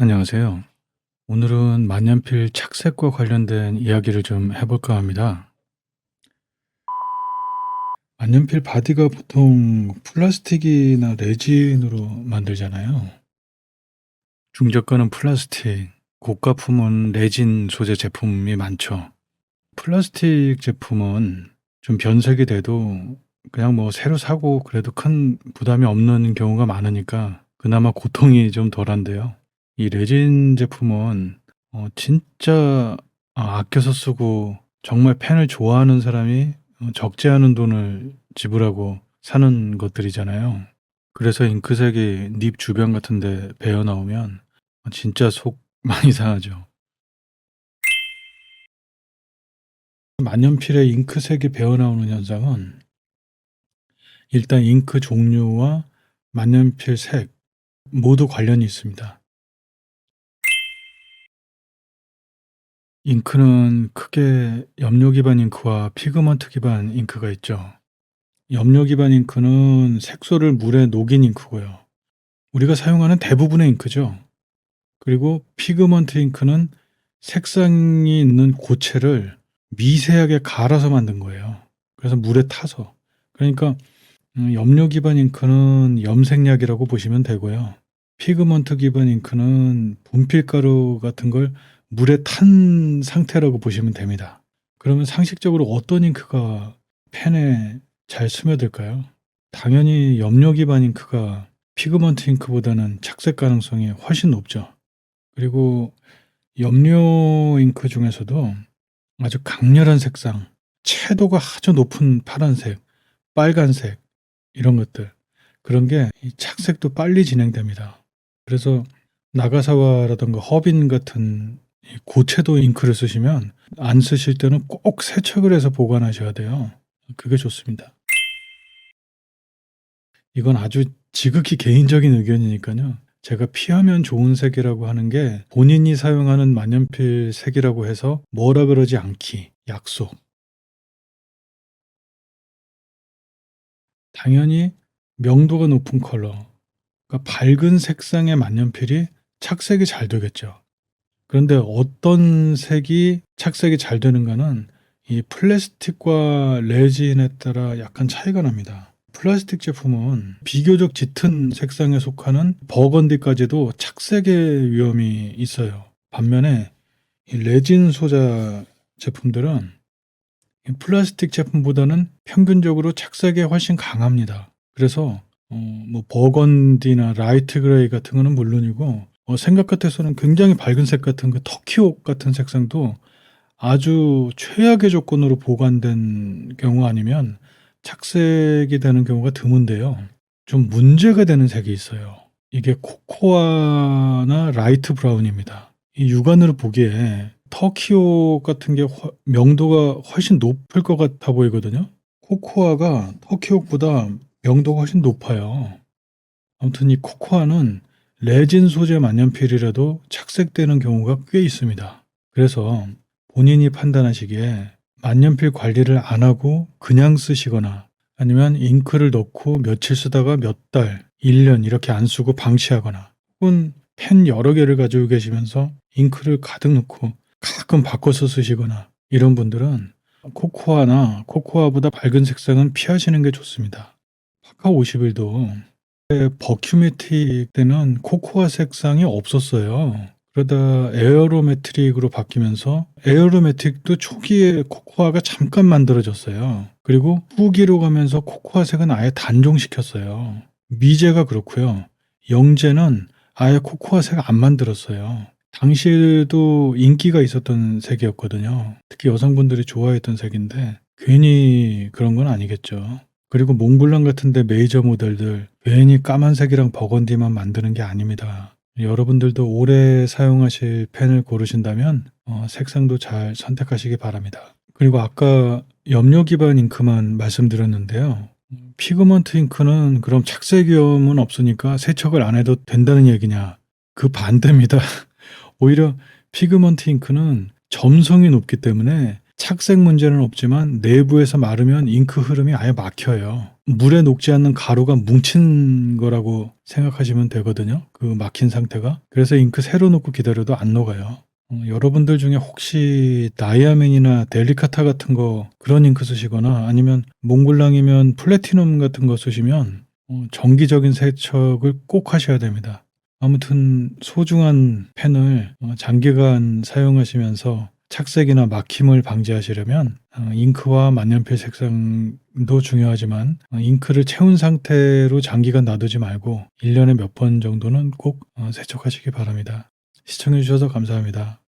안녕하세요. 오늘은 만년필 착색과 관련된 이야기를 좀 해볼까 합니다. 만년필 바디가 보통 플라스틱이나 레진으로 만들잖아요. 중저가는 플라스틱, 고가품은 레진 소재 제품이 많죠. 플라스틱 제품은 좀 변색이 돼도 그냥 뭐 새로 사고 그래도 큰 부담이 없는 경우가 많으니까 그나마 고통이 좀 덜한데요. 이 레진 제품은 진짜 아껴서 쓰고 정말 펜을 좋아하는 사람이 적지 않은 돈을 지불하고 사는 것들이잖아요. 그래서 잉크색이 닙 주변 같은 데 배어 나오면 진짜 속 많이 상하죠. 만년필에 잉크색이 배어 나오는 현상은 일단 잉크 종류와 만년필 색 모두 관련이 있습니다. 잉크는 크게 염료 기반 잉크와 피그먼트 기반 잉크가 있죠. 염료 기반 잉크는 색소를 물에 녹인 잉크고요. 우리가 사용하는 대부분의 잉크죠. 그리고 피그먼트 잉크는 색상이 있는 고체를 미세하게 갈아서 만든 거예요. 그래서 물에 타서. 그러니까 염료 기반 잉크는 염색약이라고 보시면 되고요. 피그먼트 기반 잉크는 분필가루 같은 걸 물에 탄 상태라고 보시면 됩니다. 그러면 상식적으로 어떤 잉크가 펜에 잘 스며들까요? 당연히 염료 기반 잉크가 피그먼트 잉크보다는 착색 가능성이 훨씬 높죠. 그리고 염료 잉크 중에서도 아주 강렬한 색상, 채도가 아주 높은 파란색, 빨간색 이런 것들 그런 게 이 착색도 빨리 진행됩니다. 그래서 나가사와라든가 허빈 같은 이 고채도 잉크를 쓰시면 안 쓰실 때는 꼭 세척을 해서 보관하셔야 돼요. 그게 좋습니다. 이건 아주 지극히 개인적인 의견이니까요. 제가 피하면 좋은 색이라고 하는 게 본인이 사용하는 만년필 색이라고 해서 뭐라 그러지 않기 약속. 당연히 명도가 높은 컬러, 그러니까 밝은 색상의 만년필이 착색이 잘 되겠죠. 그런데 어떤 색이 착색이 잘 되는가는 이 플라스틱과 레진에 따라 약간 차이가 납니다. 플라스틱 제품은 비교적 짙은 색상에 속하는 버건디까지도 착색의 위험이 있어요. 반면에 이 레진 소자 제품들은 이 플라스틱 제품보다는 평균적으로 착색에 훨씬 강합니다. 그래서 뭐 버건디나 라이트 그레이 같은 거는 물론이고 생각 같아서는 굉장히 밝은 색 같은 그 터키옥 같은 색상도 아주 최악의 조건으로 보관된 경우 아니면 착색이 되는 경우가 드문데요. 좀 문제가 되는 색이 있어요. 이게 코코아나 라이트 브라운입니다. 이 육안으로 보기에 터키옥 같은 게 명도가 훨씬 높을 것 같아 보이거든요. 코코아가 터키옥보다 명도가 훨씬 높아요. 아무튼 이 코코아는 레진 소재 만년필이라도 착색되는 경우가 꽤 있습니다. 그래서 본인이 판단하시기에 만년필 관리를 안 하고 그냥 쓰시거나 아니면 잉크를 넣고 며칠 쓰다가 몇 달, 1년 이렇게 안 쓰고 방치하거나 혹은 펜 여러 개를 가지고 계시면서 잉크를 가득 넣고 가끔 바꿔서 쓰시거나 이런 분들은 코코아나 코코아보다 밝은 색상은 피하시는 게 좋습니다. 파카 51도 버큐메틱 때는 코코아 색상이 없었어요. 그러다 에어로메트릭으로 바뀌면서 에어로메틱도 초기에 코코아가 잠깐 만들어졌어요. 그리고 후기로 가면서 코코아 색은 아예 단종시켰어요. 미제가 그렇고요. 영제는 아예 코코아 색 안 만들었어요. 당시에도 인기가 있었던 색이었거든요. 특히 여성분들이 좋아했던 색인데 괜히 그런 건 아니겠죠. 그리고 몽블랑 같은 데 메이저 모델들 괜히 까만색이랑 버건디만 만드는 게 아닙니다. 여러분들도 오래 사용하실 펜을 고르신다면 색상도 잘 선택하시기 바랍니다. 그리고 아까 염료 기반 잉크만 말씀드렸는데요. 피그먼트 잉크는 그럼 착색 위험은 없으니까 세척을 안 해도 된다는 얘기냐? 그 반대입니다. 오히려 피그먼트 잉크는 점성이 높기 때문에 착색 문제는 없지만 내부에서 마르면 잉크 흐름이 아예 막혀요. 물에 녹지 않는 가루가 뭉친 거라고 생각하시면 되거든요. 그 막힌 상태가. 그래서 잉크 새로 넣고 기다려도 안 녹아요. 여러분들 중에 혹시 다이아민이나 델리카타 같은 거 그런 잉크 쓰시거나 아니면 몽블랑이면 플래티넘 같은 거 쓰시면 정기적인 세척을 꼭 하셔야 됩니다. 아무튼 소중한 펜을 장기간 사용하시면서 착색이나 막힘을 방지하시려면 잉크와 만년필 색상도 중요하지만 잉크를 채운 상태로 장기간 놔두지 말고 1년에 몇 번 정도는 꼭 세척하시기 바랍니다. 시청해 주셔서 감사합니다.